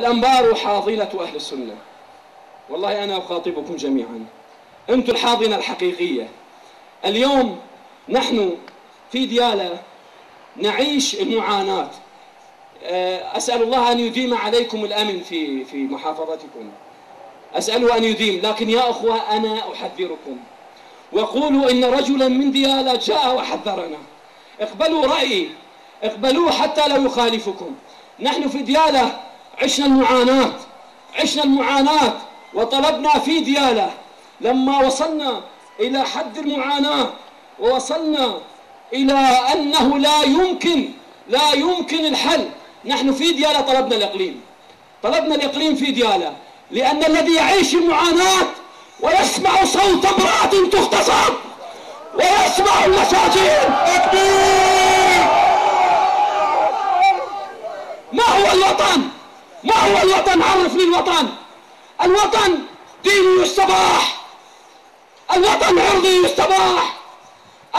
الأنبار حاضنة أهل السنة. والله أنا أخاطبكم جميعا، أنتم الحاضنة الحقيقية. اليوم نحن في ديالى نعيش المعاناة. أسأل الله أن يديم عليكم الأمن في محافظتكم، أسأله أن يديم. لكن يا أخوة أنا أحذركم وقولوا إن رجلا من ديالى جاء وحذرنا. اقبلوا رأيي، اقبلوه حتى لو يخالفكم. نحن في ديالى عشنا المعاناة وطلبنا في ديالى لما وصلنا إلى حد المعاناة ووصلنا إلى أنه لا يمكن الحل. نحن في ديالى طلبنا الإقليم في ديالى، لأن الذي يعيش المعاناة ويسمع صوت امرأة تغتصب ويسمع المساجين. ما هو الوطن؟ عرفني الوطن. الوطن ديني يستباح، الوطن عرضي يستباح،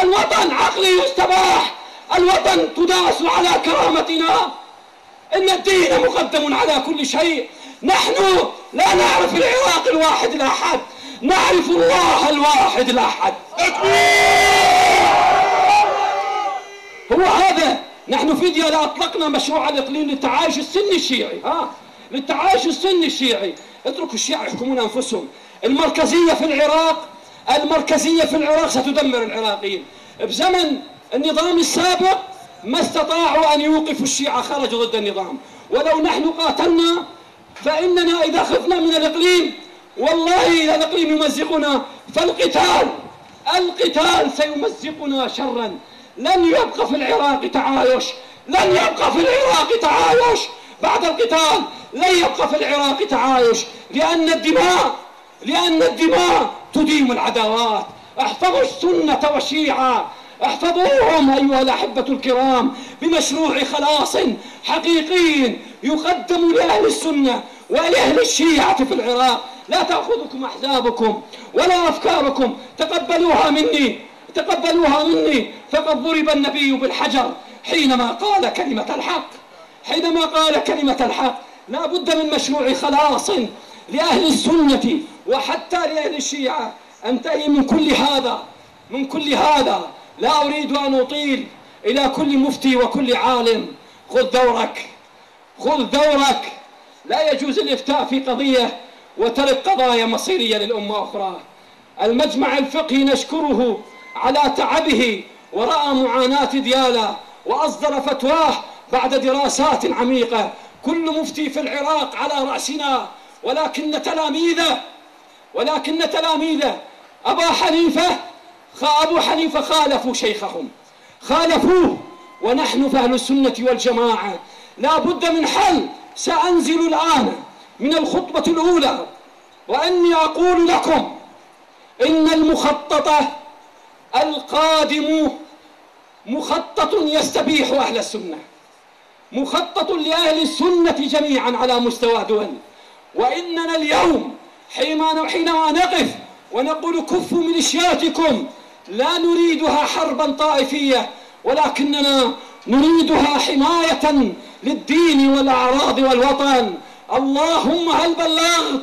الوطن عقلي يستباح، الوطن تداس على كرامتنا. إن الدين مقدم على كل شيء. نحن لا نعرف العراق الواحد الأحد، نعرف الله الواحد الأحد. هو هذا. نحن في ديالى أطلقنا مشروع الإقليم للتعايش السني الشيعي. للتعايش السني الشيعي. اتركوا الشيعة يحكمون أنفسهم. المركزية في العراق ستدمر العراقيين. بزمن النظام السابق ما استطاعوا أن يوقفوا الشيعة، خرجوا ضد النظام. ولو نحن قاتلنا فإننا إذا خفنا من الإقليم والله إذا الإقليم يمزقنا فالقتال سيمزقنا شرا. لن يبقى في العراق تعايش بعد القتال، لن يبقى في العراق تعايش، لأن الدماء تديم العداوات. احفظوا السنة والشيعة، احفظوهم أيها الأحبة الكرام بمشروع خلاص حقيقي يقدم لأهل السنة ولأهل الشيعة في العراق. لا تأخذكم أحزابكم ولا أفكاركم، تقبلوها مني. فقد ضرب النبي بالحجر حينما قال كلمة الحق. لا بد من مشروع خلاص لأهل السنة وحتى لأهل الشيعة. أنتهي من كل هذا. لا أريد أن أطيل. إلى كل مفتي وكل عالم، خذ دورك. لا يجوز الإفتاء في قضية وترك قضايا مصيرية للأمة أخرى. المجمع الفقهي نشكره على تعبه ورأى معاناة ديالى وأصدر فتواه بعد دراسات عميقة. كل مفتي في العراق على رأسنا، ولكن تلاميذه أبو حنيفة خالفوا شيخهم، خالفوه. ونحن فأهل السنة والجماعة لا بد من حل. سأنزل الآن من الخطبة الأولى وأني أقول لكم إن المخطط القادم مخطط يستبيح أهل السنة، مخطط لأهل السنة جميعا على مستوى دول. وإننا اليوم حينما نقف ونقول كفوا ميليشياتكم لا نريدها حربا طائفية، ولكننا نريدها حماية للدين والأعراض والوطن. اللهم هل بلغت؟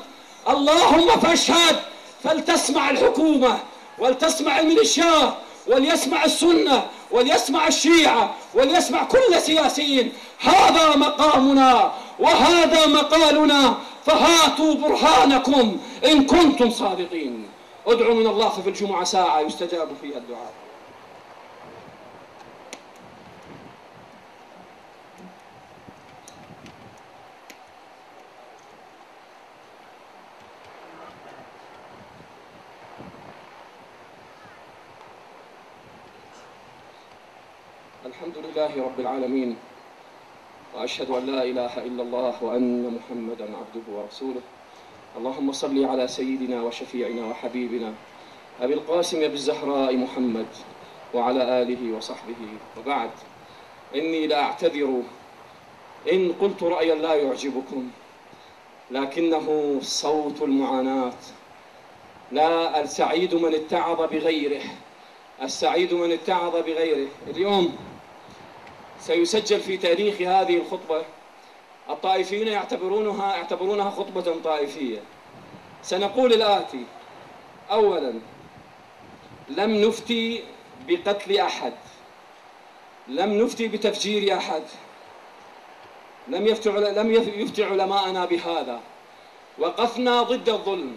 اللهم فاشهد. فلتسمع الحكومة ولتسمع الميليشيات وليسمع السنة وليسمع الشيعة وليسمع كل سياسيين. هذا مقامنا وهذا مقالنا، فهاتوا برهانكم إن كنتم صادقين. ادعوا من الله في الجمعة ساعة يستجاب فيها الدعاء. الحمد لله رب العالمين، وأشهد أن لا إله إلا الله وأن محمدا عبده ورسوله. اللهم صل على سيدنا وشفيعنا وحبيبنا أبي القاسم بالزهراء محمد وعلى آله وصحبه. وبعد، إني لأعتذر إن قلت رأيا لا يعجبكم، لكنه صوت المعاناة. لا السعيد من اتعظ بغيره، السعيد من اتعظ بغيره. اليوم سيسجل في تاريخ هذه الخطبة الطائفيون يعتبرونها خطبة طائفية. سنقول الآتي: أولا، لم نفتي بقتل أحد، لم نفتي بتفجير أحد، لم يفتي علماءنا بهذا. وقفنا ضد الظلم،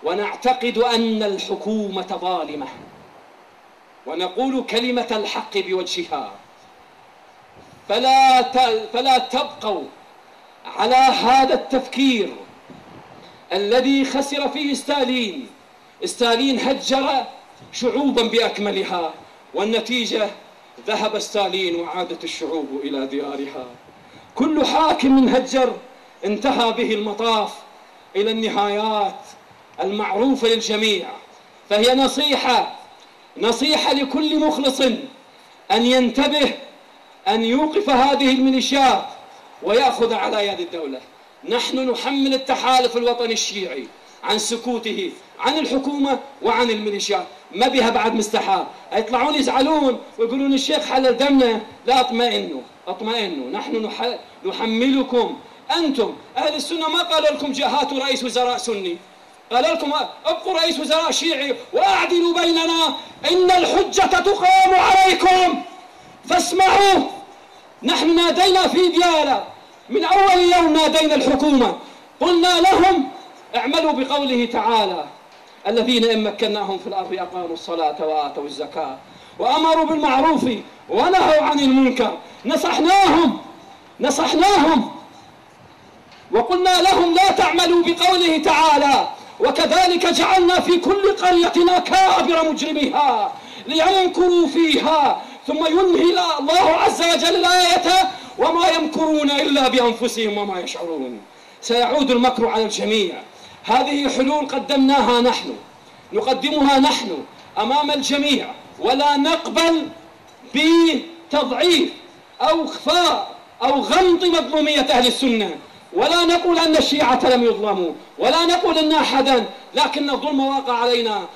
ونعتقد أن الحكومة ظالمة، ونقول كلمة الحق بوجهها. فلا تبقوا على هذا التفكير الذي خسر فيه ستالين. ستالين هجر شعوبا بأكملها، والنتيجة ذهب ستالين وعادت الشعوب إلى ديارها. كل حاكم هجر انتهى به المطاف إلى النهايات المعروفة للجميع. فهي نصيحة لكل مخلص أن ينتبه، أن يوقف هذه الميليشيات ويأخذ على يد الدولة. نحن نحمل التحالف الوطني الشيعي عن سكوته عن الحكومة وعن الميليشيات. ما بها بعد مستحى يطلعون يزعلون ويقولون الشيخ حلل دمنا. لا، اطمئنوا. نحن نحملكم أنتم أهل السنة. ما قالوا لكم هاتوا رئيس وزراء سني، قال لكم ابقوا رئيس وزراء شيعي واعدلوا بيننا، إن الحجة تقام عليكم فاسمعوا. نحن نادينا في ديالى من أول يوم، نادينا الحكومة، قلنا لهم اعملوا بقوله تعالى: الذين إن مكناهم في الأرض أقاموا الصلاة وآتوا الزكاة وأمروا بالمعروف ونهوا عن المنكر. نصحناهم وقلنا لهم لا تعملوا بقوله تعالى: وكذلك جعلنا في كل قرية أكابر مجرميها ليمكروا فيها، ثم ينهي الله عز وجل الآية: وما يمكرون إلا بأنفسهم وما يشعرون. سيعود المكر على الجميع. هذه حلول نقدمها نحن أمام الجميع، ولا نقبل بتضعيف أو إخفاء أو غمط مظلومية أهل السنة. ولا نقول أن الشيعة لم يظلموا، ولا نقول أن أحدا، لكن الظلم واقع علينا.